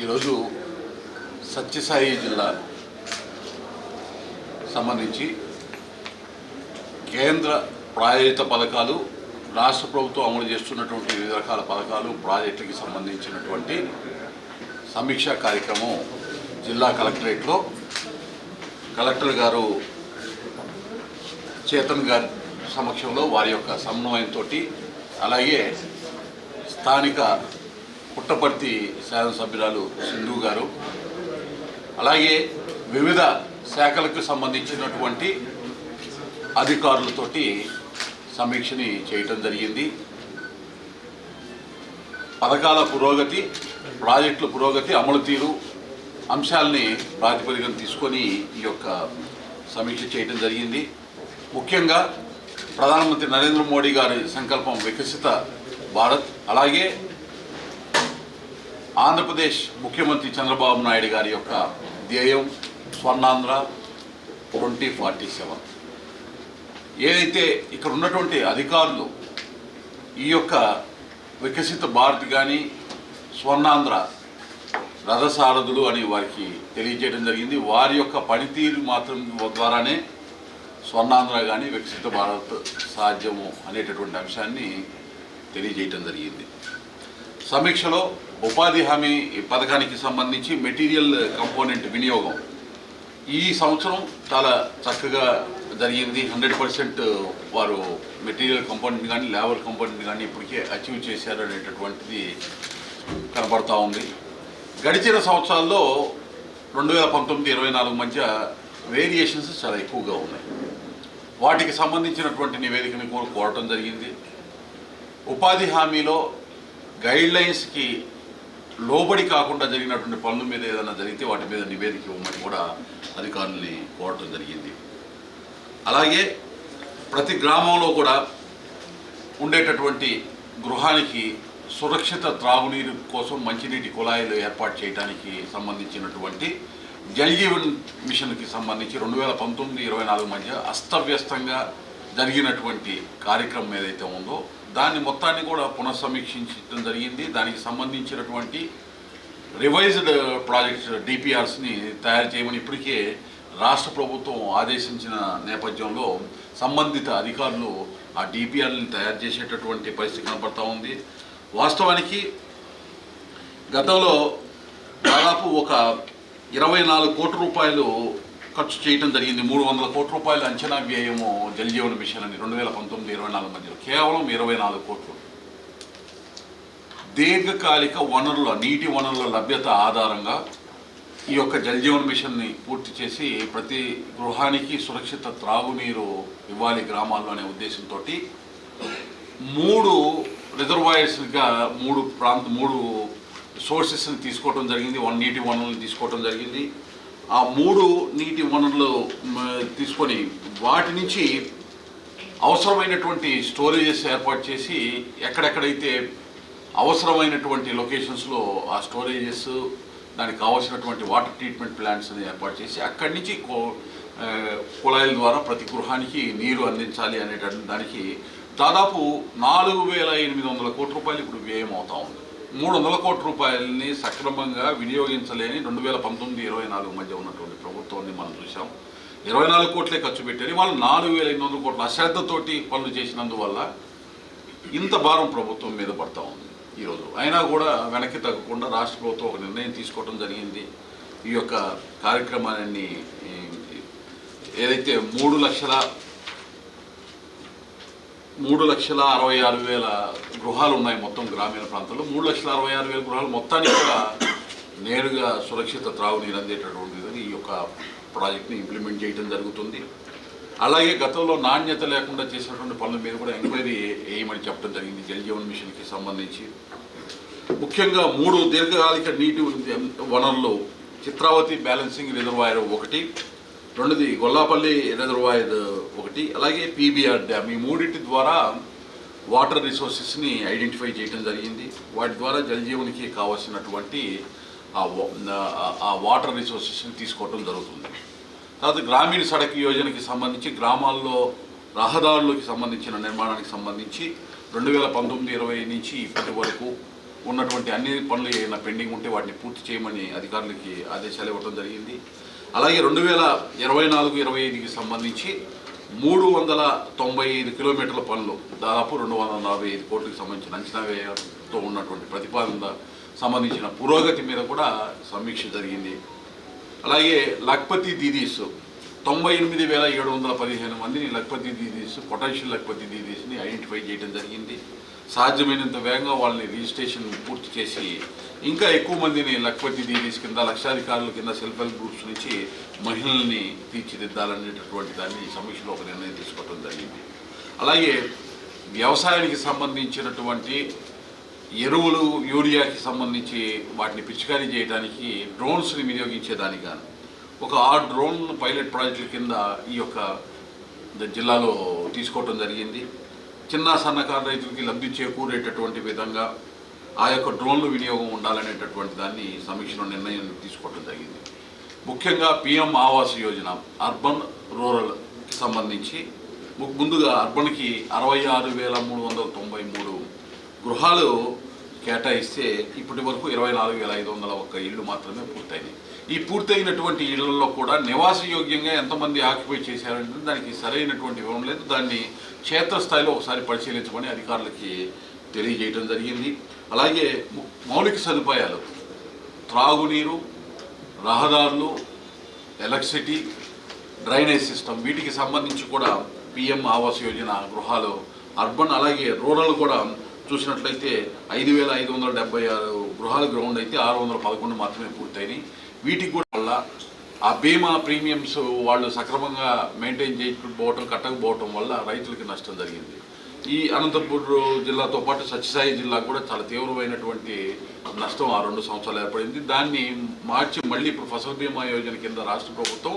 ఈరోజు సత్యసాయి జిల్లా సంబంధించి కేంద్ర ప్రాయోజిత పథకాలు, రాష్ట్ర ప్రభుత్వం అమలు చేస్తున్నటువంటి వివిధ రకాల పథకాలు, ప్రాజెక్టులకి సంబంధించినటువంటి సమీక్షా కార్యక్రమం జిల్లా కలెక్టరేట్లో కలెక్టర్ గారు చేతన్ గారి సమక్షంలో వారి యొక్క సమన్వయంతో, అలాగే స్థానిక పుట్టపర్తి శాసనసభ్యురాలు సింధు గారు, అలాగే వివిధ శాఖలకు సంబంధించినటువంటి అధికారులతోటి సమీక్షని చేయటం జరిగింది. పథకాల పురోగతి, ప్రాజెక్టుల పురోగతి, అమలు తీరు అంశాలని ప్రాతిపదికన తీసుకొని ఈ యొక్క సమీక్ష చేయటం జరిగింది. ముఖ్యంగా ప్రధానమంత్రి నరేంద్ర మోడీ గారి సంకల్పం వికసిత భారత్, అలాగే ఆంధ్రప్రదేశ్ ముఖ్యమంత్రి చంద్రబాబు నాయుడు గారి యొక్క ధ్యేయం స్వర్ణాంధ్ర 2047. ఏదైతే ఇక్కడ ఉన్నటువంటి అధికారులు ఈ యొక్క వికసిత భారత్ కానీ స్వర్ణాంధ్ర రథసారథులు అని వారికి తెలియజేయడం జరిగింది. వారి యొక్క పనితీరు మాత్రం ద్వారానే స్వర్ణాంధ్ర కానీ వికసిత భారత్ సాధ్యము అనేటటువంటి అంశాన్ని తెలియజేయటం జరిగింది. సమీక్షలో ఉపాధి హామీ పథకానికి సంబంధించి మెటీరియల్ కంపోనెంట్ వినియోగం ఈ సంవత్సరం చాలా చక్కగా జరిగింది. 100% వారు మెటీరియల్ కంపోనెంట్ కానీ లేబర్ కంపోనెంట్ కానీ ఇప్పటికే అచీవ్ చేశారు అనేటటువంటిది కనబడుతూ ఉంది. గడిచిన సంవత్సరాల్లో 2019-24 మధ్య వేరియేషన్స్ చాలా ఎక్కువగా ఉన్నాయి. వాటికి సంబంధించినటువంటి నివేదికను కూడా కోరటం జరిగింది. ఉపాధి హామీలో గైడ్లైన్స్కి లోబడి కాకుండా జరిగినటువంటి పనుల మీద ఏదైనా జరిగితే వాటి మీద నివేదిక ఇవ్వమని కూడా అధికారుల్ని కోరటం జరిగింది. అలాగే ప్రతి గ్రామంలో కూడా ఉండేటటువంటి గృహానికి సురక్షిత త్రాగునీరు కోసం మంచినీటి కుళాయిలు ఏర్పాటు చేయడానికి సంబంధించినటువంటి జల్ జీవన్ మిషన్కి సంబంధించి 2019-24 మధ్య అస్తవ్యస్తంగా జరిగినటువంటి కార్యక్రమం ఏదైతే ఉందో దాన్ని మొత్తాన్ని కూడా పునఃసమీక్షించడం జరిగింది. దానికి సంబంధించినటువంటి రివైజ్డ్ ప్రాజెక్ట్స్ డిపిఆర్స్ని తయారు చేయమని ఇప్పటికే రాష్ట్ర ప్రభుత్వం ఆదేశించిన నేపథ్యంలో సంబంధిత అధికారులు ఆ డిపిఆర్ని తయారు చేసేటటువంటి పరిస్థితి కనపడతా ఉంది. వాస్తవానికి గతంలో దాదాపు ఒక 24 కోట్ల రూపాయలు ఖర్చు చేయడం జరిగింది. 300 కోట్ల రూపాయల అంచనా వ్యయము జల్ జీవన్ మిషన్ అని 2019-24 మధ్యలో కేవలం 24 కోట్లు. దీర్ఘకాలిక వనరుల నీటి వనరుల లభ్యత ఆధారంగా ఈ యొక్క జల్ జీవన్ మిషన్ని పూర్తి చేసి ప్రతి గృహానికి సురక్షిత త్రాగునీరు ఇవ్వాలి గ్రామాల్లో అనే ఉద్దేశంతో 3 రిజర్వాయర్స్గా 3 సోర్సెస్ని తీసుకోవడం జరిగింది. నీటి వనరులను తీసుకోవడం జరిగింది. ఆ 3 నీటి వనరులు తీసుకొని వాటి నుంచి అవసరమైనటువంటి స్టోరేజెస్ ఏర్పాటు చేసి ఎక్కడెక్కడైతే అవసరమైనటువంటి లొకేషన్స్లో ఆ స్టోరేజెస్, దానికి కావాల్సినటువంటి వాటర్ ట్రీట్మెంట్ ప్లాంట్స్ని ఏర్పాటు చేసి అక్కడి నుంచి కుళాయిల ద్వారా ప్రతి గృహానికి నీరు అందించాలి అనేటువంటి దానికి దాదాపు 4,800 కోట్ల రూపాయలు ఇప్పుడు వ్యయం అవుతా ఉంది. 300 కోట్ల రూపాయలని సక్రమంగా వినియోగించలేని 2019-24 మధ్య ఉన్నటువంటి ప్రభుత్వాన్ని మనం చూసాం. 24 కోట్లే ఖర్చు పెట్టారు. వాళ్ళు 4,800 కోట్ల అశ్రద్ధతోటి పనులు చేసినందువల్ల ఇంత భారం ప్రభుత్వం మీద పడతా ఉంది ఈరోజు. అయినా కూడా వెనక్కి తగ్గకుండా రాష్ట్ర ప్రభుత్వం ఒక నిర్ణయం తీసుకోవడం జరిగింది. ఈ యొక్క కార్యక్రమాన్ని ఏదైతే 3,66,000 గృహాలు ఉన్నాయి మొత్తం గ్రామీణ ప్రాంతాల్లో, 3,66,000 గృహాలు మొత్తానికి కూడా నేరుగా సురక్షిత త్రాగునీరు అందేటటువంటి ఈ యొక్క ప్రాజెక్ట్ని ఇంప్లిమెంట్ చేయడం జరుగుతుంది. అలాగే గతంలో నాణ్యత లేకుండా చేసినటువంటి పనుల మీద కూడా ఎంక్వైరీ వేయమని చెప్పడం జరిగింది. జల్ జీవన్ మిషన్కి సంబంధించి ముఖ్యంగా 3 దీర్ఘకాలిక నీటి వనరులు చిత్రావతి బ్యాలెన్సింగ్ రిజర్వాయర్ 1, 2ది గొల్లాపల్లి రిజర్వాయర్ 1, అలాగే పీబీఆర్ డ్యామ్. ఈ 3 ద్వారా వాటర్ రిసోర్సెస్ని ఐడెంటిఫై చేయడం జరిగింది. వాటి ద్వారా జల్ జీవన్కి కావాల్సినటువంటి ఆ వాటర్ రిసోర్సెస్ని తీసుకోవడం జరుగుతుంది. తర్వాత గ్రామీణ సడక్ యోజనకి సంబంధించి గ్రామాల్లో రహదారులకి సంబంధించిన నిర్మాణానికి సంబంధించి 2019-20 నుంచి ఇప్పటి వరకు ఉన్నటువంటి అన్ని పనులు ఏమైనా పెండింగ్ ఉంటే వాటిని పూర్తి చేయమని అధికారులకి ఆదేశాలు ఇవ్వడం జరిగింది. అలాగే 2024-25కి సంబంధించి 395 కిలోమీటర్ల పనులు దాదాపు 245 కోట్లకు సంబంధించిన అంచనా వ్యయంతో ఉన్నటువంటి ప్రతిపాదన సంబంధించిన పురోగతి మీద కూడా సమీక్ష జరిగింది. అలాగే లఖ్పతి దీదీస్ 98,715 మందిని లఖ్పతి దీదీస్ పొటెన్షియల్ లఖ్పతి దీదీస్ని ఐడెంటిఫై చేయడం జరిగింది. సాధ్యమైనంత వేగంగా వాళ్ళని రిజిస్ట్రేషన్ పూర్తి చేసి ఇంకా ఎక్కువ మందిని లఖ్పతి దీదీస్ కింద లక్షాధికారుల కింద సెల్ఫ్ హెల్ప్ గ్రూప్స్ నుంచి మహిళల్ని తీర్చిదిద్దాలనేటటువంటి దాన్ని సమీక్షలో ఒక నిర్ణయం తీసుకోవడం జరిగింది. అలాగే వ్యవసాయానికి సంబంధించినటువంటి ఎరువులు యూరియాకి సంబంధించి వాటిని పిచికారీ చేయడానికి డ్రోన్స్ని వినియోగించేదానికి గాను ఒక 6 డ్రోన్ పైలట్ ప్రాజెక్టుల కింద ఈ యొక్క జిల్లాలో తీసుకోవటం జరిగింది. చిన్న సన్నకారు రైతులకి లబ్ధి చేకూరేటటువంటి విధంగా ఆ యొక్క డ్రోన్లు వినియోగం ఉండాలనేటటువంటి దాన్ని సమీక్షలో నిర్ణయం తీసుకోవడం జరిగింది. ముఖ్యంగా పిఎం ఆవాస్ యోజన అర్బన్ రూరల్కి సంబంధించి ముందుగా అర్బన్కి 66,393 గృహాలు కేటాయిస్తే ఇప్పటి వరకు 24,501 ఇళ్ళు మాత్రమే పూర్తయినాయి. ఈ పూర్తయినటువంటి ఇళ్లలో కూడా నివాసయోగ్యంగా ఎంతమంది ఆక్యుపై చేశారంటే దానికి సరైనటువంటి వివరం లేదు. దాన్ని క్షేత్రస్థాయిలో ఒకసారి పరిశీలించమని అధికారులకి తెలియజేయడం జరిగింది. అలాగే మౌలిక సదుపాయాలు త్రాగునీరు, రహదారులు, ఎలక్ట్రిసిటీ, డ్రైనేజ్ సిస్టమ్ వీటికి సంబంధించి కూడా పిఎం ఆవాస్ యోజన గృహాలు అర్బన్ అలాగే రూరల్ కూడా చూసినట్లయితే 5,576 గృహాల గ్రౌండ్ అయితే 611 మాత్రమే పూర్తయినాయి. వీటికి కూడా వల్ల ఆ బీమా ప్రీమియమ్స్ వాళ్ళు సక్రమంగా మెయింటైన్ చేయకపోవటం కట్టకపోవటం వల్ల రైతులకి నష్టం జరిగింది. ఈ అనంతపూర్ జిల్లాతో పాటు సత్యసాయి జిల్లా కూడా చాలా తీవ్రమైనటువంటి నష్టం ఆ 2 సంవత్సరాలు ఏర్పడింది. దాన్ని మార్చి మళ్ళీ ఇప్పుడు ఫసల్ బీమా యోజన కింద రాష్ట్ర ప్రభుత్వం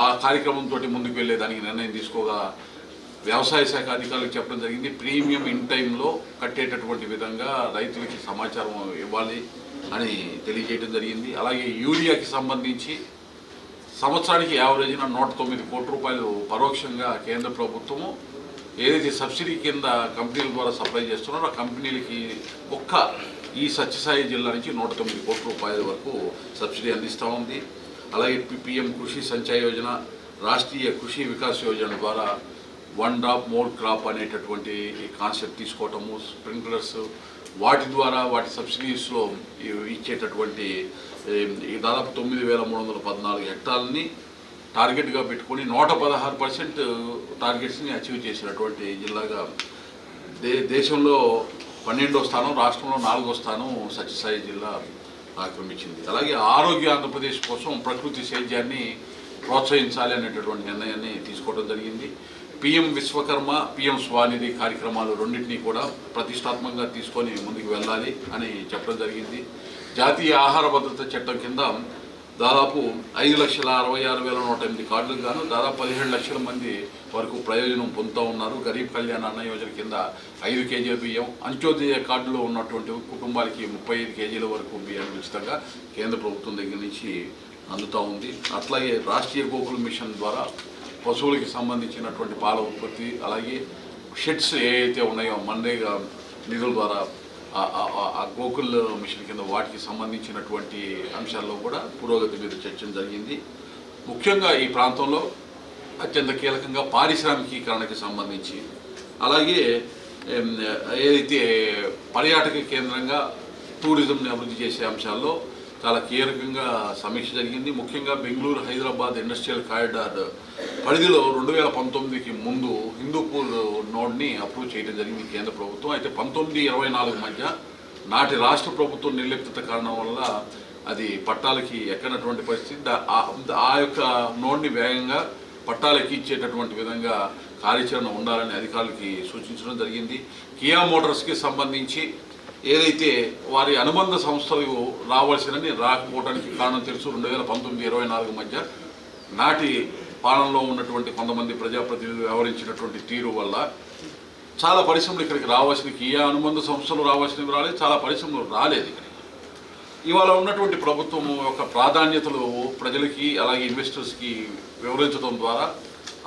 ఆ కార్యక్రమంతో ముందుకు వెళ్ళేదానికి నిర్ణయం తీసుకోగా వ్యవసాయ శాఖ అధికారులకు చెప్పడం జరిగింది. ప్రీమియం ఇన్ టైంలో కట్టేటటువంటి విధంగా రైతులకి సమాచారం ఇవ్వాలి అని తెలియజేయడం జరిగింది. అలాగే యూరియాకి సంబంధించి సంవత్సరానికి యావరేజ్న 109 కోట్ల రూపాయలు పరోక్షంగా కేంద్ర ప్రభుత్వము ఏదైతే సబ్సిడీ కింద కంపెనీల ద్వారా సప్లై చేస్తున్నారో ఆ కంపెనీలకి ఈ సత్యసాయి జిల్లా నుంచి 109 కోట్ల రూపాయల వరకు సబ్సిడీ అందిస్తూ ఉంది. అలాగే పిఎం కృషి సంచయ్ యోజన, రాష్ట్రీయ కృషి వికాస్ యోజన ద్వారా 1 డ్రాప్ మోర్ క్రాప్ అనేటటువంటి కాన్సెప్ట్ తీసుకోవటము, స్ప్రింక్లర్స్ వాటి ద్వారా వాటి సబ్సిడీస్లో ఇచ్చేటటువంటి దాదాపు 9,314 హెక్టార్లని టార్గెట్గా పెట్టుకొని 116% టార్గెట్స్ని అచీవ్ చేసినటువంటి జిల్లాగా దేశంలో 12వ స్థానం, రాష్ట్రంలో 4వ స్థానం సత్యసాయి జిల్లా ఆక్రమించింది. అలాగే ఆరోగ్య ఆంధ్రప్రదేశ్ కోసం ప్రకృతి సేద్యాన్ని ప్రోత్సహించాలి అనేటటువంటి నిర్ణయాన్ని తీసుకోవడం జరిగింది. పిఎం విశ్వకర్మ, పిఎం స్వానిధి కార్యక్రమాలు రెండింటినీ కూడా ప్రతిష్టాత్మకంగా తీసుకొని ముందుకు వెళ్ళాలి అని చెప్పడం జరిగింది. జాతీయ ఆహార భద్రత చట్టం కింద దాదాపు 5,66,108 కార్డులకు గాను దాదాపు 17 లక్షల మంది వరకు ప్రయోజనం పొందుతూ ఉన్నారు. గరీబ్ కళ్యాణ్ అన్న యోజన కింద 5 కేజీల బియ్యం, అంత్యోదయ కార్డులో ఉన్నటువంటి కుటుంబాలకి 35 కేజీల వరకు బియ్యం ఉచితంగా కేంద్ర ప్రభుత్వం దగ్గర నుంచి అందుతూ ఉంది. అట్లాగే రాష్ట్రీయ గోకుల్ మిషన్ ద్వారా పశువులకి సంబంధించినటువంటి పాల ఉత్పత్తి, అలాగే షెడ్స్ ఏవైతే ఉన్నాయో మన్రేగా నిధుల ద్వారా ఆ గోకుల్ మిషన్ కింద వాటికి సంబంధించినటువంటి అంశాల్లో కూడా పురోగతి మీద చర్చ జరిగింది. ముఖ్యంగా ఈ ప్రాంతంలో అత్యంత కీలకంగా పారిశ్రామికీకరణకి సంబంధించి, అలాగే ఏదైతే పర్యాటక కేంద్రంగా టూరిజంని అభివృద్ధి చేసే అంశాల్లో చాలా కీలకంగా సమీక్ష జరిగింది. ముఖ్యంగా బెంగళూరు హైదరాబాద్ ఇండస్ట్రియల్ కారిడార్ పరిధిలో 2019కి ముందు హిందూపూర్ నోడ్ని అప్రూవ్ చేయడం జరిగింది కేంద్ర ప్రభుత్వం. అయితే 19-24 మధ్య నాటి రాష్ట్ర ప్రభుత్వం నిర్లిప్తత కారణం వల్ల అది పట్టాలకి ఎక్కనటువంటి పరిస్థితి. ఆ యొక్క నోడ్ని వేగంగా పట్టాలకి ఇచ్చేటటువంటి విధంగా కార్యాచరణ ఉండాలని అధికారులకి సూచించడం జరిగింది. కియా మోటార్స్కి సంబంధించి ఏదైతే వారి అనుబంధ సంస్థలు రావాల్సినని రాకపోవడానికి కారణం తెలుసు. 2019-24 మధ్య నాటి పాలనలో ఉన్నటువంటి కొంతమంది ప్రజాప్రతినిధులు వ్యవహరించినటువంటి తీరు వల్ల చాలా పరిశ్రమలు ఇక్కడికి రావాల్సిన కియా అనుబంధ సంస్థలు రావాల్సినవి రాలేదు, చాలా పరిశ్రమలు రాలేదు. ఇక్కడ ఇవాళ ఉన్నటువంటి ప్రభుత్వం యొక్క ప్రాధాన్యతలు ప్రజలకి అలాగే ఇన్వెస్టర్స్కి వివరించడం ద్వారా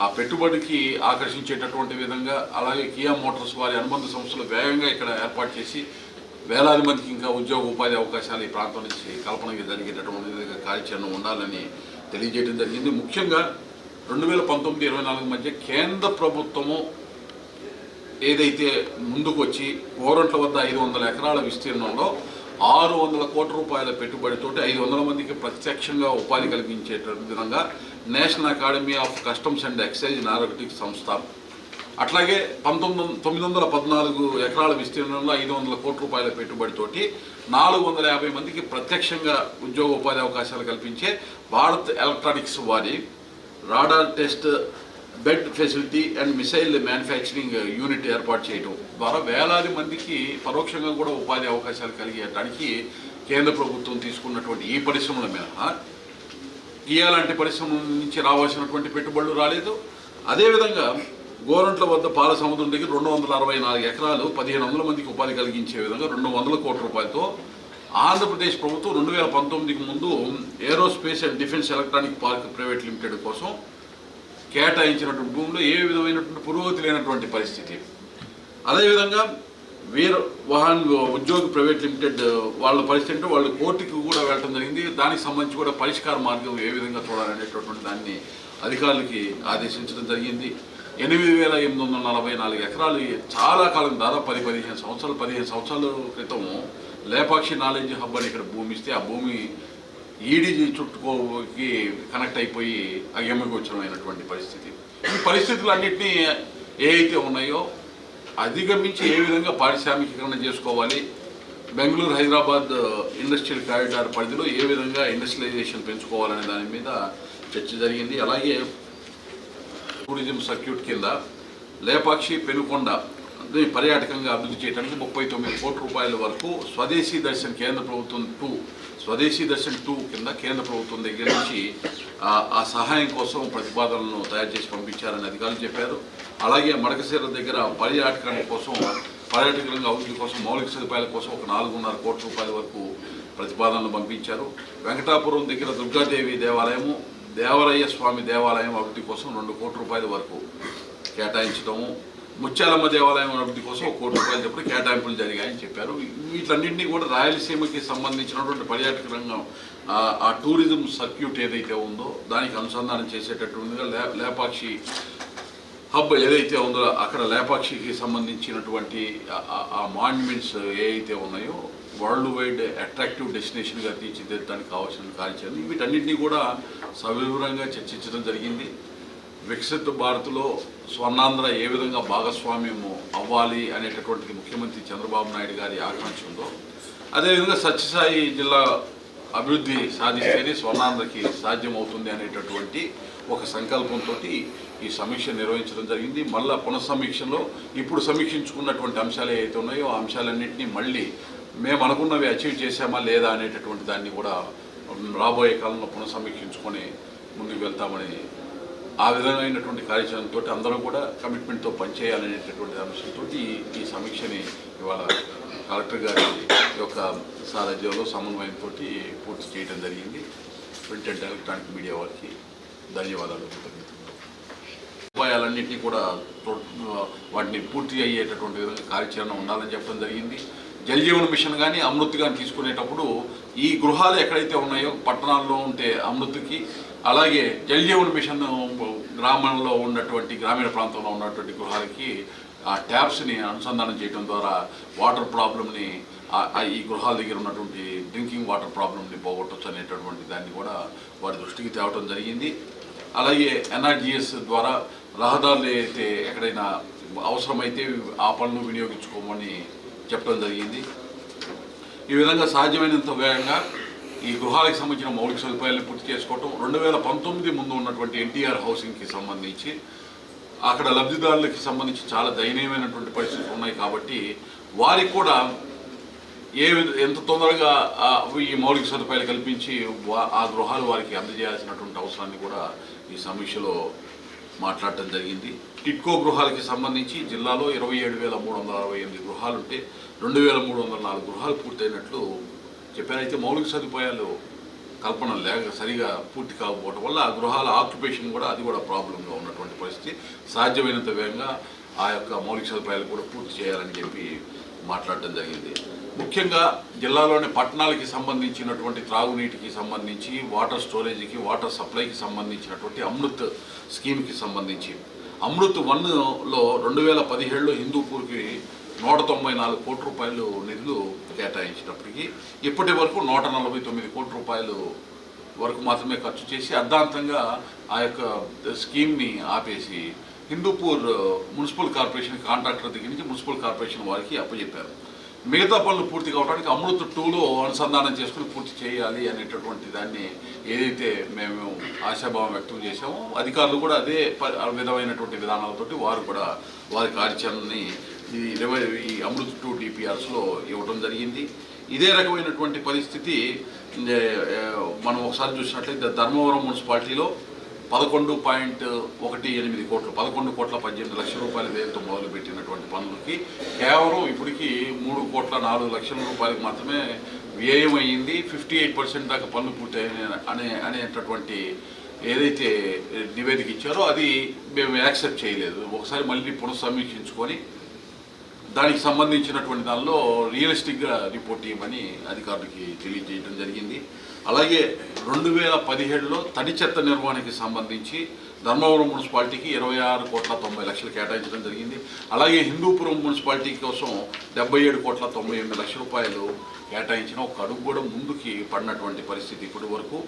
ఆ పెట్టుబడికి ఆకర్షించేటటువంటి విధంగా, అలాగే కియా మోటార్స్ వారి అనుబంధ సంస్థలు వేగంగా ఇక్కడ ఏర్పాటు చేసి వేలాది మందికి ఇంకా ఉద్యోగ ఉపాధి అవకాశాలు ఈ ప్రాంతం నుంచి కల్పన జరిగేటటువంటి కార్యాచరణ ఉండాలని తెలియజేయడం జరిగింది. ముఖ్యంగా 2019-24 మధ్య కేంద్ర ప్రభుత్వము ఏదైతే ముందుకు వచ్చి గోరంట్ల వద్ద 500 ఎకరాల విస్తీర్ణంలో 600 కోట్ల రూపాయల పెట్టుబడితోటి 500 మందికి ప్రత్యక్షంగా ఉపాధి కలిగించే విధంగా national academy of customs and excise narcotics సంస్థ, అట్లాగే 914 ఎకరాల విస్తీర్ణంలో 500 కోట్ల రూపాయల పెట్టుబడితోటి 450 మందికి ప్రత్యక్షంగా ఉద్యోగ ఉపాధి అవకాశాలు కల్పించే భారత్ ఎలక్ట్రానిక్స్ వారి radar test bed facility and missile manufacturing unit ఏర్పాటు చేయడం ద్వారా వేలాది మందికి పరోక్షంగా కూడా ఉపాధి అవకాశాలు కలిగేయడానికి కేంద్ర ప్రభుత్వం తీసుకున్నటువంటి ఈ పరిశ్రమల మినహా ఇలాంటి పరిశ్రమల నుంచి రావాల్సినటువంటి పెట్టుబడులు రాలేదు. అదేవిధంగా గోరంట్ల వద్ద పాల సముద్రం దగ్గర 264 ఎకరాలు 1500 మందికి ఉపాధి కలిగించే విధంగా 200 కోట్ల రూపాయలతో ఆంధ్రప్రదేశ్ ప్రభుత్వం 2019కి ముందు aerospace and defence electronic park private limited కోసం కేటాయించినటువంటి భూమిలో ఏ విధమైనటువంటి పురోగతి లేనటువంటి పరిస్థితి. అదేవిధంగా వీర్ వాహన్ ఉద్యోగ్ ప్రైవేట్ లిమిటెడ్ వాళ్ళ పరిస్థితి అంటే వాళ్ళు కోర్టుకి కూడా వెళ్ళడం జరిగింది. దానికి సంబంధించి కూడా పరిష్కార మార్గం ఏ విధంగా చూడాలనేటటువంటి దాన్ని అధికారులకి ఆదేశించడం జరిగింది. 8,844 ఎకరాలు చాలా కాలం దాదాపు 15 సంవత్సరాల క్రితం లేపాక్షి నాలెడ్జ్ హబ్ అని ఇక్కడ భూమి ఇస్తే ఆ భూమి ఈడీజీ చుట్టుకోకి కనెక్ట్ అయిపోయి అగమ్యగోచరమైనటువంటి పరిస్థితి. ఈ పరిస్థితులన్నింటినీ ఏ అయితే ఉన్నాయో అధిగమించి ఏ విధంగా పారిశ్రామికీకరణ చేసుకోవాలి, బెంగళూరు హైదరాబాద్ ఇండస్ట్రియల్ కారిడార్ పరిధిలో ఏ విధంగా ఇండస్ట్రియలైజేషన్ పెంచుకోవాలనే దాని మీద చర్చ జరిగింది. అలాగే టూరిజం సర్క్యూట్ కింద లేపాక్షి పెనుకొండ పర్యాటకంగా అభివృద్ధి చేయడానికి 39 కోట్ల రూపాయల వరకు స్వదేశీ దర్శన్ కేంద్ర ప్రభుత్వం 2 కింద కేంద్ర ప్రభుత్వం దగ్గర నుంచి ఆ సహాయం కోసం ప్రతిపాదనలను తయారు చేసి పంపించారని అధికారులు చెప్పారు. అలాగే మడకశిర దగ్గర పర్యాటకంగా అభివృద్ధి కోసం మౌలిక సదుపాయాల కోసం ఒక 4.5 కోట్ల రూపాయల వరకు ప్రతిపాదనలు పంపించారు. వెంకటాపురం దగ్గర దుర్గాదేవి దేవాలయము, దేవరయ్య స్వామి దేవాలయం అభివృద్ధి కోసం 2 కోట్ల రూపాయల వరకు కేటాయించడము, ముత్యాలమ్మ దేవాలయం అభివృద్ధి కోసం 1 కోటి రూపాయలు చెప్పి కేటాయింపులు జరిగాయని చెప్పారు. వీటన్నింటినీ కూడా రాయలసీమకి సంబంధించినటువంటి పర్యాటక రంగం ఆ టూరిజం సర్క్యూట్ ఏదైతే ఉందో దానికి అనుసంధానం చేసేటట్టుగా లేపాక్షి హబ్ ఏదైతే ఉందో అక్కడ లేపాక్షికి సంబంధించినటువంటి ఆ మాన్యుమెంట్స్ ఏవైతే ఉన్నాయో వరల్డ్ వైడ్ అట్రాక్టివ్ డెస్టినేషన్గా తీర్చిదిద్దడానికి కావాల్సిన కార్యాచరణ వీటన్నింటినీ కూడా సవివరంగా చర్చించడం జరిగింది. వికసిత భారత్లో స్వర్ణాంధ్ర ఏ విధంగా భాగస్వామ్యము అవ్వాలి అనేటటువంటిది ముఖ్యమంత్రి చంద్రబాబు నాయుడు గారి ఆకాంక్ష ఉందో అదేవిధంగా సత్యసాయి జిల్లా అభివృద్ధి సాధిస్తేనే స్వర్ణాంధ్రకి సాధ్యమవుతుంది అనేటటువంటి ఒక సంకల్పంతో ఈ సమీక్ష నిర్వహించడం జరిగింది. మళ్ళా పునఃసమీక్షలో ఇప్పుడు సమీక్షించుకున్నటువంటి అంశాలు ఏవైతే ఉన్నాయో ఆ అంశాలన్నింటినీ మళ్ళీ మేము అనుకున్నవి అచీవ్ చేశామా లేదా అనేటటువంటి దాన్ని కూడా రాబోయే కాలంలో పునఃసమీక్షించుకొని ముందుకు వెళ్తామని ఆ విధమైనటువంటి కార్యాచరణతో అందరూ కూడా కమిట్మెంట్తో పనిచేయాలనేటటువంటి అంశంతో ఈ సమీక్షని ఇవాళ కలెక్టర్ గారి యొక్క సారథ్యంలో సమన్వయంతో పూర్తి చేయడం జరిగింది. ప్రింట్ అండ్ ఎలక్ట్రానిక్ మీడియా వారికి ధన్యవాదాలు. ఉపాయాలన్నింటినీ కూడా వాటిని పూర్తి అయ్యేటటువంటి విధంగా కార్యాచరణ ఉండాలని చెప్పడం జరిగింది. జల్ జీవన్ మిషన్ కానీ అమృత్ కానీ తీసుకునేటప్పుడు ఈ గృహాలు ఎక్కడైతే ఉన్నాయో పట్టణాల్లో ఉంటే అమృత్కి, అలాగే జల్ జీవన్ మిషన్ గ్రామంలో ఉన్నటువంటి గ్రామీణ ప్రాంతంలో ఉన్నటువంటి గృహాలకి ఆ ట్యాప్స్ని అనుసంధానం చేయడం ద్వారా వాటర్ ప్రాబ్లమ్ని ఈ గృహాల దగ్గర ఉన్నటువంటి డ్రింకింగ్ వాటర్ ప్రాబ్లమ్ని పోగొట్టచ్చు అనేటటువంటి దాన్ని కూడా వారి దృష్టికి తేవడం జరిగింది. అలాగే ఎన్ఆర్జీఎస్ ద్వారా రహదారులు అయితే ఎక్కడైనా అవసరమైతే ఆ పనులు వినియోగించుకోమని చెప్పడం జరిగింది. ఈ విధంగా సాధ్యమైనంత వేగంగా ఈ గృహాలకు సంబంధించిన మౌలిక సదుపాయాలను పూర్తి చేసుకోవటం, 2019 ముందు ఉన్నటువంటి ఎన్టీఆర్ హౌసింగ్కి సంబంధించి అక్కడ లబ్ధిదారులకి సంబంధించి చాలా దయనీయమైనటువంటి పరిస్థితులు ఉన్నాయి కాబట్టి వారికి కూడా ఎంత తొందరగా ఈ మౌలిక సదుపాయాలు కల్పించి ఆ గృహాలు వారికి అందజేయాల్సినటువంటి అవసరాన్ని కూడా ఈ సమీక్షలో మాట్లాడటం జరిగింది. టిట్కో గృహాలకి సంబంధించి జిల్లాలో 27,368 గృహాలుంటే 2,304 గృహాలు పూర్తయినట్లు చెప్పారు. అయితే మౌలిక సదుపాయాలు కల్పన సరిగా పూర్తి కాకపోవడం వల్ల ఆ గృహాల ఆక్యుపేషన్ కూడా అది కూడా ప్రాబ్లంగా ఉన్నటువంటి పరిస్థితి. సాధ్యమైనంత వేగంగా ఆ యొక్క మౌలిక సదుపాయాలు కూడా పూర్తి చేయాలని చెప్పి మాట్లాడటం జరిగింది. ముఖ్యంగా జిల్లాలోని పట్టణాలకి సంబంధించినటువంటి త్రాగునీటికి సంబంధించి, వాటర్ స్టోరేజ్కి, వాటర్ సప్లైకి సంబంధించినటువంటి అమృత్ స్కీమ్కి సంబంధించి అమృత్ 1లో 2017లో హిందూపూర్కి 194 కోట్ల రూపాయలు నిధులు కేటాయించినప్పటికీ ఇప్పటి వరకు 149 కోట్ల రూపాయలు వరకు మాత్రమే ఖర్చు చేసి అర్ధాంతంగా ఆ యొక్క స్కీమ్ని ఆపేసి హిందూపూర్ మున్సిపల్ కార్పొరేషన్ కాంట్రాక్టర్ దగ్గర నుంచి మున్సిపల్ కార్పొరేషన్ వారికి అప్పచెప్పారు. మిగతా పనులు పూర్తి కావడానికి అమృత్ 2లో అనుసంధానం చేసుకుని పూర్తి చేయాలి అనేటటువంటి దాన్ని ఏదైతే మేము ఆశాభావం వ్యక్తం చేశామో అధికారులు కూడా అదే విధమైనటువంటి విధానాలతోటి వారు కూడా వారి కార్యాచరణని ఈ అమృత్ 2 DPRస్లో ఇవ్వడం జరిగింది. ఇదే రకమైనటువంటి పరిస్థితి మనం ఒకసారి చూసినట్లయితే ధర్మవరం మున్సిపాలిటీలో 11.18 కోట్లు 11,18,00,000 రూపాయల వ్యయంతో మొదలుపెట్టినటువంటి పనులకి కేవలం ఇప్పటికీ 3,04,00,000 రూపాయలకు మాత్రమే వ్యయం అయ్యింది. 58% దాకా పనులు పూర్తయ్యాయి అనేటటువంటి ఏదైతే నివేదిక ఇచ్చారో అది మేము యాక్సెప్ట్ చేయలేదు. ఒకసారి మళ్ళీ పునఃసమీక్షించుకొని దానికి సంబంధించినటువంటి దానిలో రియలిస్టిక్గా రిపోర్ట్ ఇవ్వమని అధికారులకి తెలియజేయడం జరిగింది. అలాగే 2017లో తడి చెత్త నిర్వహణకి సంబంధించి ధర్మవరం మున్సిపాలిటీకి 26,90,00,000 కేటాయించడం జరిగింది. అలాగే హిందూపురం మున్సిపాలిటీ కోసం 77,98,00,000 రూపాయలు కేటాయించిన ఒక అడుగు కూడా ముందుకి పడినటువంటి పరిస్థితి ఇప్పటి వరకు.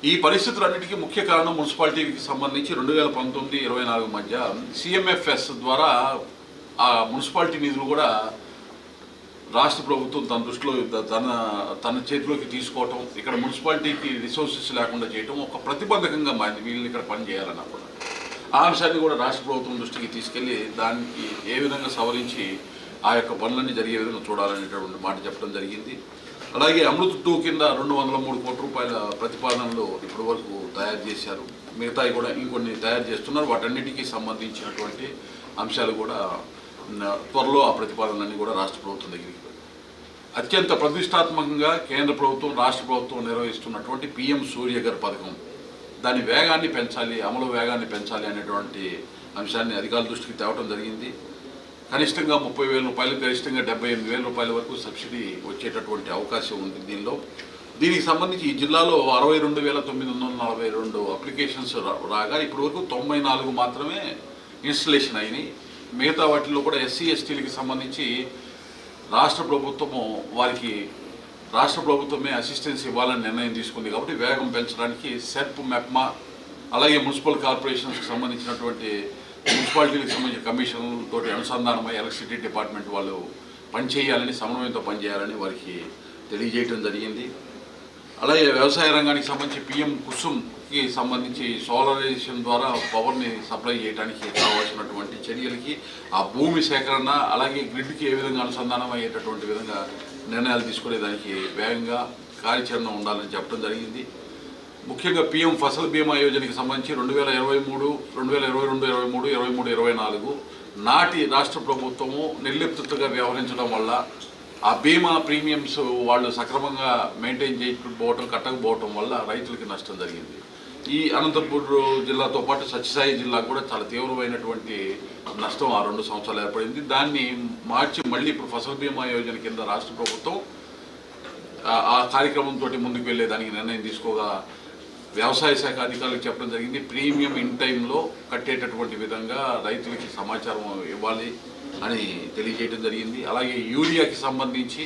ఈ పరిస్థితులన్నిటికీ ముఖ్య కారణం మున్సిపాలిటీకి సంబంధించి 2019-24 మధ్య CMFS ద్వారా ఆ మున్సిపాలిటీ నిధులు కూడా రాష్ట్ర ప్రభుత్వం తన దృష్టిలో తన చేతిలోకి తీసుకోవటం, ఇక్కడ మున్సిపాలిటీకి రిసోర్సెస్ లేకుండా చేయటం ఒక ప్రతిబంధకంగా మారింది. వీళ్ళని ఇక్కడ పని చేయాలన్నప్పుడు ఆ అంశాన్ని కూడా రాష్ట్ర ప్రభుత్వం దృష్టికి తీసుకెళ్లి దానికి ఏ విధంగా సవరించి ఆ యొక్క పనులన్నీ జరిగే విధంగా చూడాలనేటువంటి మాట చెప్పడం జరిగింది. అలాగే అమృత్ 2 కింద 203 కోట్ల రూపాయల ప్రతిపాదనలు ఇప్పటి వరకు తయారు చేశారు. మిగతాయి కూడా ఇంకొన్ని తయారు చేస్తున్నారు. వాటన్నిటికీ సంబంధించినటువంటి అంశాలు కూడా త్వరలో ఆ ప్రతిపాదనలన్నీ కూడా రాష్ట్ర ప్రభుత్వం దగ్గరికి అత్యంత ప్రతిష్టాత్మకంగా కేంద్ర ప్రభుత్వం రాష్ట్ర ప్రభుత్వం నిర్వహిస్తున్నటువంటి PM సూర్యఘర్ పథకం దాని వేగాన్ని పెంచాలి, అమలు వేగాన్ని పెంచాలి అనేటువంటి అంశాన్ని అధికారుల దృష్టికి తేవడం జరిగింది. కనిష్టంగా 30,000 రూపాయలు, గరిష్టంగా 78,000 రూపాయల వరకు సబ్సిడీ వచ్చేటటువంటి అవకాశం ఉంది దీనికి సంబంధించి ఈ జిల్లాలో 62,942 అప్లికేషన్స్ రాగా ఇప్పటి వరకు 94 మాత్రమే ఇన్స్టలేషన్ అయినాయి. మిగతా వాటిల్లో కూడా SC STలకి సంబంధించి రాష్ట్ర ప్రభుత్వమే అసిస్టెన్స్ ఇవ్వాలని నిర్ణయం తీసుకుంది. కాబట్టి వేగం పెంచడానికి సెర్ప్, మెప్మా అలాగే మున్సిపల్ కార్పొరేషన్స్కి సంబంధించినటువంటి మున్సిపాలిటీలకు సంబంధించిన కమిషన్లతో అనుసంధానమై ఎలక్ట్రిసిటీ డిపార్ట్మెంట్ వాళ్ళు పనిచేయాలని, సమన్వయంతో పనిచేయాలని వారికి తెలియజేయడం జరిగింది. అలాగే వ్యవసాయ రంగానికి సంబంధించి PM కుసుమ్కి సంబంధించి సోలరైజేషన్ ద్వారా పవర్ని సప్లై చేయడానికి కావాల్సినటువంటి చర్యలకి ఆ భూమి సేకరణ అలాగే గ్రిడ్కి ఏ విధంగా అనుసంధానం అయ్యేటటువంటి విధంగా నిర్ణయాలు తీసుకునేదానికి వేగంగా కార్యాచరణ ఉండాలని చెప్పడం జరిగింది. ముఖ్యంగా PM ఫసల్ బీమా యోజనకి సంబంధించి 2023, 2022, 23, 24 నాటి రాష్ట్ర ప్రభుత్వము నిర్లిప్తగా వ్యవహరించడం వల్ల ఆ బీమా ప్రీమియమ్స్ వాళ్ళు సక్రమంగా మెయింటైన్ చేయకపోవటం, కట్టకపోవటం వల్ల రైతులకి నష్టం జరిగింది. ఈ అనంతపూర్ జిల్లాతో పాటు సత్యసాయి జిల్లా కూడా చాలా తీవ్రమైనటువంటి నష్టం ఆ 2 సంవత్సరాలు ఏర్పడింది. దాన్ని మార్చి మళ్ళీ ఇప్పుడు ఫసల్ బీమా యోజన కింద రాష్ట్ర ప్రభుత్వం ఆ కార్యక్రమంతో ముందుకు వెళ్ళేదానికి నిర్ణయం తీసుకోగా వ్యవసాయ శాఖ అధికారులకు చెప్పడం జరిగింది. ప్రీమియం ఇన్ టైంలో కట్టేటటువంటి విధంగా రైతులకి సమాచారం ఇవ్వాలి అని తెలియజేయడం జరిగింది. అలాగే యూరియాకి సంబంధించి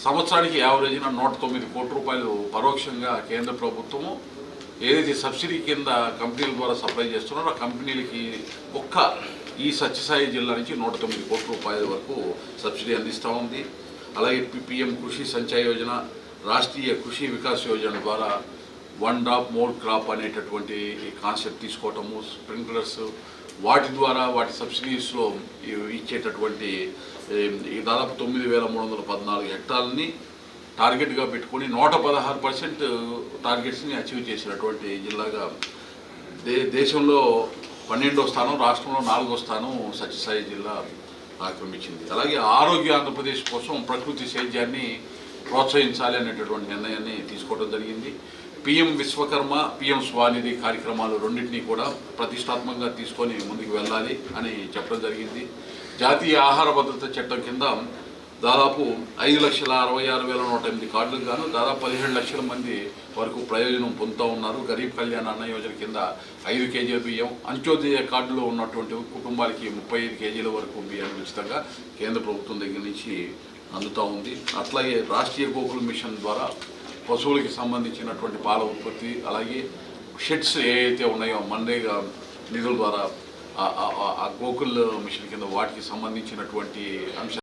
సంవత్సరానికి యావరేజ్న 109 కోట్ల రూపాయలు పరోక్షంగా కేంద్ర ప్రభుత్వము ఏదైతే సబ్సిడీ కింద కంపెనీల ద్వారా సప్లై చేస్తున్నారో ఆ కంపెనీలకి ఈ సత్యసాయి జిల్లా నుంచి 109 కోట్ల రూపాయల వరకు సబ్సిడీ అందిస్తూ ఉంది. అలాగే PM కృషి సంచయ్ యోజన, రాష్ట్రీయ కృషి వికాస్ యోజన ద్వారా 1 డ్రాప్ మోర్ క్రాప్ అనేటటువంటి కాన్సెప్ట్ తీసుకోవటము, స్ప్రింక్లర్స్ వాటి ద్వారా వాటి సబ్సిడీస్లో ఇచ్చేటటువంటి దాదాపు 9,314 హెక్టార్లని టార్గెట్గా పెట్టుకొని 116% టార్గెట్స్ని అచీవ్ చేసినటువంటి జిల్లాగా దేశంలో 12వ స్థానం, రాష్ట్రంలో 4వ స్థానం సత్యసాయి జిల్లా ఆక్రమించింది. అలాగే ఆరోగ్య ఆంధ్రప్రదేశ్ కోసం ప్రకృతి సేద్యాన్ని ప్రోత్సహించాలి అనేటటువంటి నిర్ణయాన్ని తీసుకోవడం జరిగింది. PM విశ్వకర్మ, PM స్వానిధి కార్యక్రమాలు రెండింటినీ కూడా ప్రతిష్టాత్మకంగా తీసుకొని ముందుకు వెళ్ళాలి అని చెప్పడం జరిగింది. జాతీయ ఆహార భద్రత చట్టం కింద దాదాపు 5,66,108 కార్డులకు గాను దాదాపు 17 లక్షల మంది వరకు ప్రయోజనం పొందుతూ ఉన్నారు. గరీబ్ కళ్యాణ్ అన్న యోజన కింద 5 కేజీల బియ్యం, అంత్యోదయ కార్డులో ఉన్నటువంటి కుటుంబాలకి 35 కేజీల వరకు బియ్యాన్ని ఉచితంగా కేంద్ర ప్రభుత్వం దగ్గర నుంచి అందుతూ ఉంది. అట్లాగే రాష్ట్రీయ గోకుల్ మిషన్ ద్వారా పశువులకి సంబంధించినటువంటి పాల ఉత్పత్తి, అలాగే షెడ్స్ ఏవైతే ఉన్నాయో మన్రేగా నిధుల ద్వారా ఆ గోకుల్ మిషన్ కింద వాటికి సంబంధించినటువంటి అంశాలు